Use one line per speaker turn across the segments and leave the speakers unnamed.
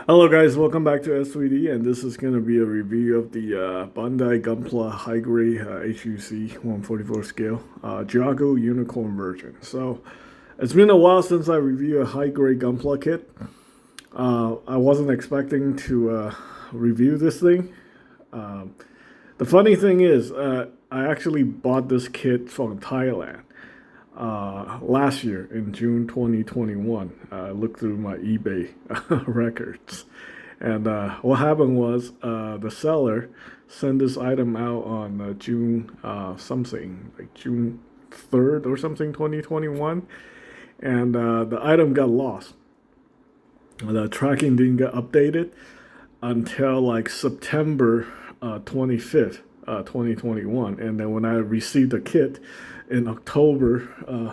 Hello guys, welcome back to S3D, and this is going to be a review of the Bandai Gunpla High Grade HGUC 144 scale Juaggu Unicorn version. So it's been a while since I reviewed a high grade Gunpla kit. I wasn't expecting to review this thing. The funny thing is, I actually bought this kit from Thailand last year in June 2021. I looked through my eBay records. And what happened was the seller sent this item out on June something, like June 3rd or something, 2021. And the item got lost. The tracking didn't get updated until like September 25th, 2021. And then when I received the kit in October,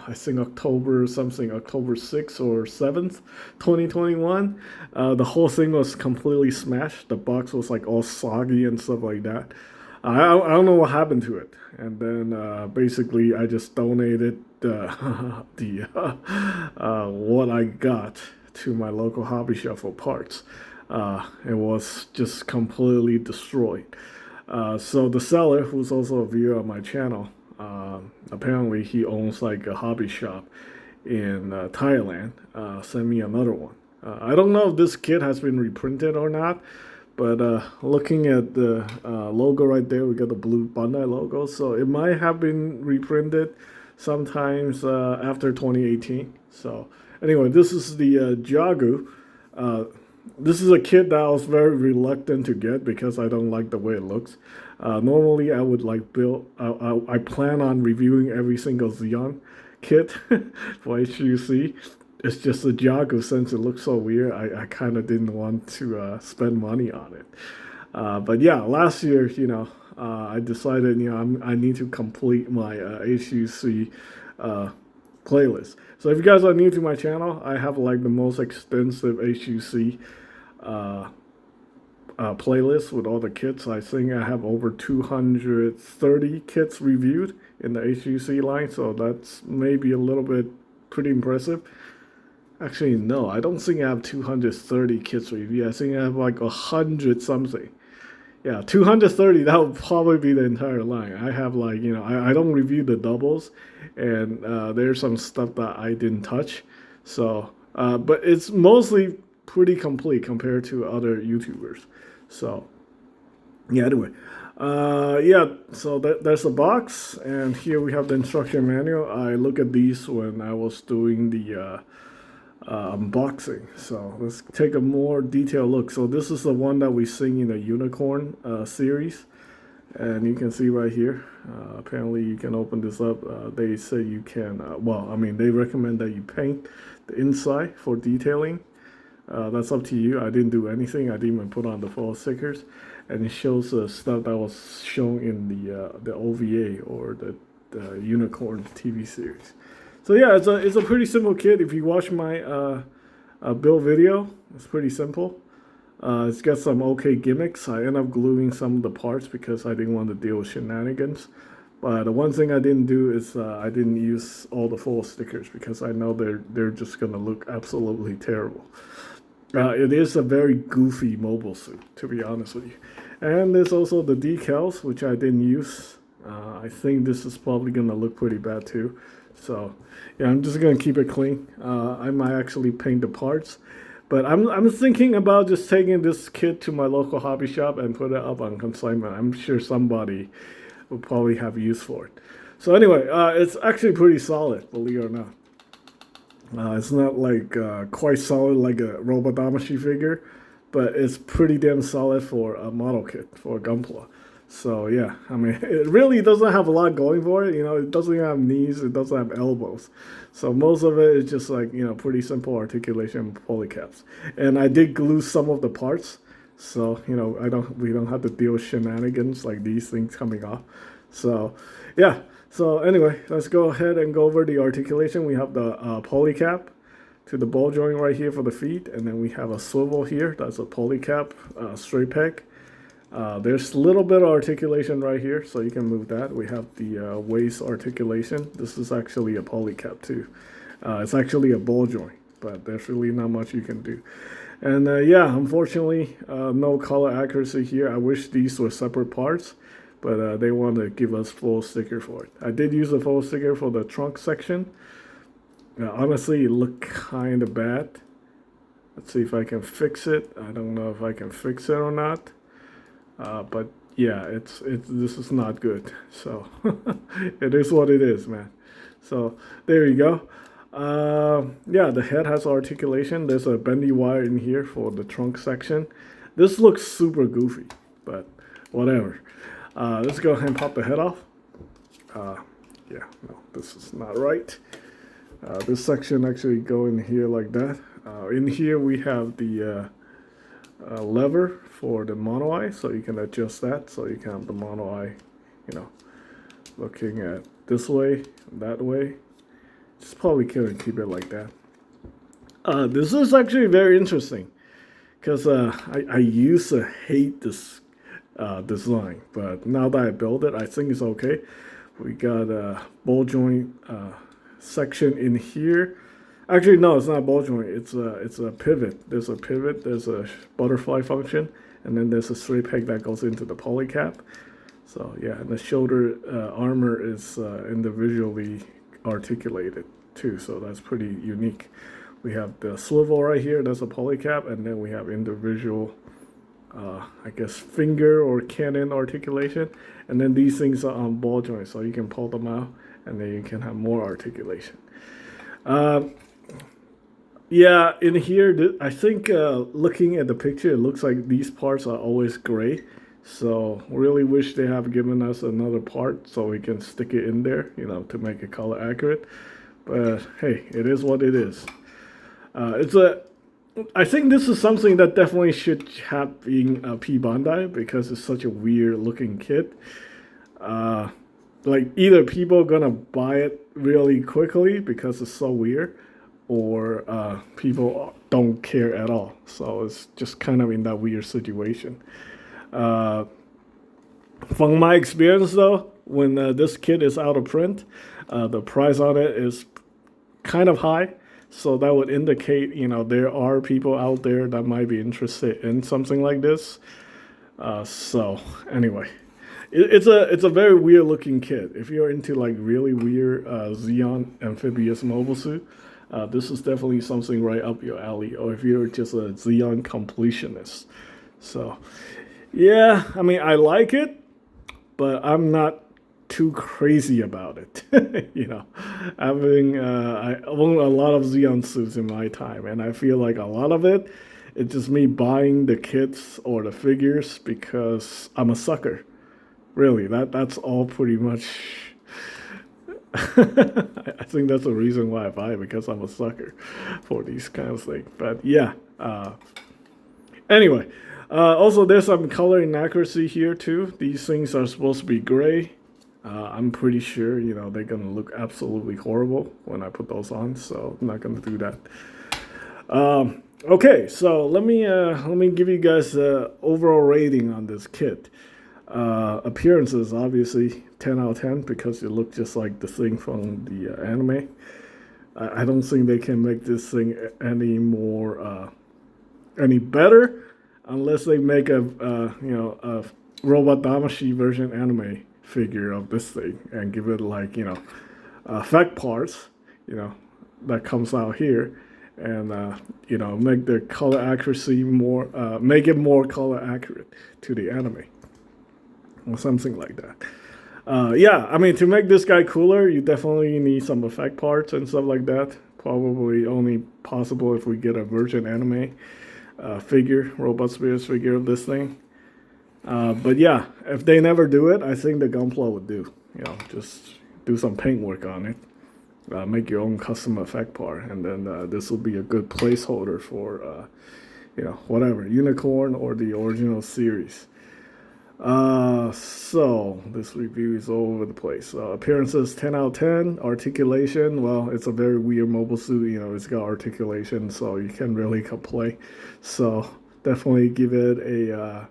I think October something, October 6th or 7th, 2021, the whole thing was completely smashed. The box was like all soggy and stuff like that. I don't know what happened to it. And then basically I just donated the what I got to my local hobby shop for parts. It was just completely destroyed. So the seller, who's also a viewer on my channel, apparently he owns like a hobby shop in Thailand, sent me another one. I don't know if this kit has been reprinted or not, but looking at the logo right there, we got the blue Bandai logo, so it might have been reprinted sometimes after 2018. So anyway, this is the Juaggu. This is a kit that I was very reluctant to get because I don't like the way it looks. Normally, I would like build. I plan on reviewing every single Xeon kit for HGUC. It's just a Juaggu, since it looks so weird. I kind of didn't want to spend money on it. But yeah, last year, I decided, I need to complete my HGUC playlist. So if you guys are new to my channel, I have like the most extensive HGUC playlist with all the kits. I think I have over 230 kits reviewed in the HGUC line, so that's maybe a little bit pretty impressive. Actually, no, I don't think I have 230 kits reviewed. I think I have like 100 something. Yeah, 230, that would probably be the entire line. I have like, I don't review the doubles, and there's some stuff that I didn't touch. So, but it's mostly pretty complete compared to other YouTubers. So, yeah, anyway. Yeah, so there's a box, and here we have the instruction manual. I look at these when I was doing the unboxing. So let's take a more detailed look. So this is the one that we sing in the Unicorn series, and you can see right here. Apparently, you can open this up. They say you can. Well, I mean, they recommend that you paint the inside for detailing. That's up to you. I didn't do anything. I didn't even put on the fall stickers, and it shows the stuff that was shown in the OVA or the Unicorn TV series. So yeah, it's a pretty simple kit. If you watch my build video, it's pretty simple. It's got some okay gimmicks. I end up gluing some of the parts because I didn't want to deal with shenanigans. But the one thing I didn't do is I didn't use all the full stickers because I know they're just gonna look absolutely terrible. It is a very goofy mobile suit, to be honest with you. And there's also the decals, which I didn't use. I think this is probably gonna look pretty bad too. So yeah, I'm just gonna keep it clean. I might actually paint the parts, but I'm thinking about just taking this kit to my local hobby shop and put it up on consignment. I'm sure somebody will probably have use for it. So anyway, it's actually pretty solid, believe it or not. It's not like quite solid like a Robot Damashi figure, but it's pretty damn solid for a model kit for a Gunpla. So yeah, I mean, it really doesn't have a lot going for it. It doesn't have knees, it doesn't have elbows. So most of it is just like, pretty simple articulation polycaps. And I did glue some of the parts, so we don't have to deal with shenanigans like these things coming off. So yeah. So anyway, let's go ahead and go over the articulation. We have the polycap to the ball joint right here for the feet, and then we have a swivel here. That's a polycap straight peg. There's a little bit of articulation right here, so you can move that. We have the waist articulation. This is actually a polycap too. It's actually a ball joint. but there's really not much you can do. And yeah, unfortunately, no color accuracy here. I wish these were separate parts, but they want to give us full sticker for it. I did use a full sticker for the trunk section. Honestly, it looked kind of bad. Let's see if I can fix it. I don't know if I can fix it or not. But yeah, this is not good. So it is what it is, man. So there you go. Yeah, the head has articulation. There's a bendy wire in here for the trunk section. This looks super goofy, but whatever. Let's go ahead and pop the head off. Yeah, no, this is not right. This section actually go in here like that. In here we have the lever for the mono eye, so you can adjust that, so you can have the mono eye, looking at this way, that way. Just probably couldn't keep it like that. This is actually very interesting, because I used to hate this design, but now that I built it, I think it's okay. We got a ball joint section in here. Actually, no, it's not ball joint. It's a pivot. There's a pivot. There's a butterfly function, and then there's a straight peg that goes into the poly cap. So yeah, and the shoulder armor is individually articulated too, so that's pretty unique. We have the swivel right here. That's a poly cap, and then we have individual, I guess, finger or cannon articulation, and then these things are on ball joints, so you can pull them out, and then you can have more articulation. Yeah, in here, I think looking at the picture, it looks like these parts are always gray. So really wish they have given us another part so we can stick it in there, to make it color accurate. But hey, it is what it is. I think this is something that definitely should have been P Bandai, because it's such a weird looking kit. Like either people gonna buy it really quickly because it's so weird, or people don't care at all. So it's just kind of in that weird situation. From my experience though, when this kit is out of print, the price on it is kind of high. So that would indicate, there are people out there that might be interested in something like this. So anyway, it's a very weird looking kit. If you're into like really weird Xeon amphibious mobile suit, this is definitely something right up your alley. Or if you're just a Xeon completionist. So yeah, I mean, I like it, but I'm not too crazy about it. I own a lot of Xeon suits in my time, and I feel like a lot of it's just me buying the kits or the figures because I'm a sucker. Really, that's all pretty much. I think that's the reason why I buy it, because I'm a sucker for these kind of things. But yeah, anyway. Also, there's some color inaccuracy here too. These things are supposed to be gray. I'm pretty sure, they're gonna look absolutely horrible when I put those on. So I'm not gonna do that. Okay, so let me give you guys the overall rating on this kit. Appearances, obviously 10 out of 10, because it looked just like the thing from the anime. I don't think they can make this thing any better, unless they make a Robot Damashi version anime figure of this thing and give it like, effect parts, that comes out here, and make the color accuracy more, make it more color accurate to the anime, or something like that. Yeah, I mean, to make this guy cooler, you definitely need some effect parts and stuff like that. Probably only possible if we get a version anime figure, Robot Spirits figure of this thing. But yeah, if they never do it, I think the Gunpla would do. Just do some paint work on it. Make your own custom effect part, and then this will be a good placeholder for, whatever, Unicorn or the original series. So this review is all over the place. Appearances 10 out of 10. Articulation, well, it's a very weird mobile suit. It's got articulation, so you can't really complain. So definitely give it a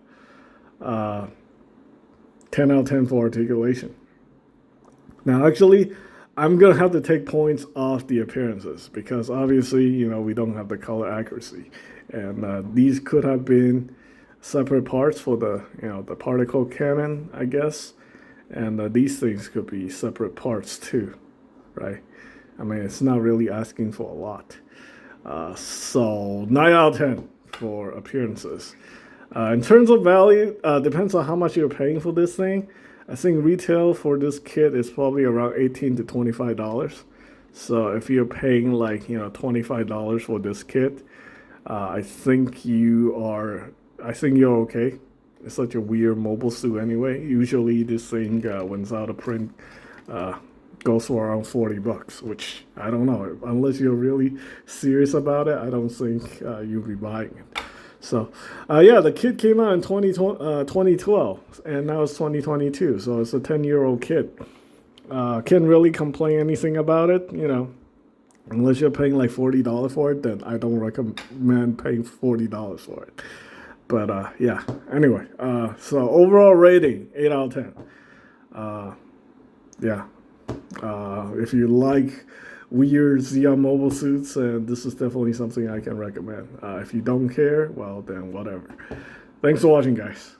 10 out of 10 for articulation. Now, actually, I'm gonna have to take points off the appearances because obviously, we don't have the color accuracy, and these could have been separate parts for the particle cannon, I guess, and these things could be separate parts too, right? I mean, it's not really asking for a lot. So 9 out of 10 for appearances. In terms of value, depends on how much you're paying for this thing. I think retail for this kit is probably around $18 to $25. So if you're paying like $25 for this kit, I think you're okay. It's such a weird mobile suit anyway. Usually this thing when it's out of print goes for around $40, which I don't know. Unless you're really serious about it, I don't think you'll be buying it. So, yeah, the kit came out in 2012, and now it's 2022, so it's a 10-year-old kit. Can't really complain anything about it, unless you're paying like $40 for it, then I don't recommend paying $40 for it. But, yeah, anyway, so overall rating, 8 out of 10. Yeah, if you like weird Xeon mobile suits, and this is definitely something I can recommend. If you don't care, well, then whatever. Thanks for watching, guys.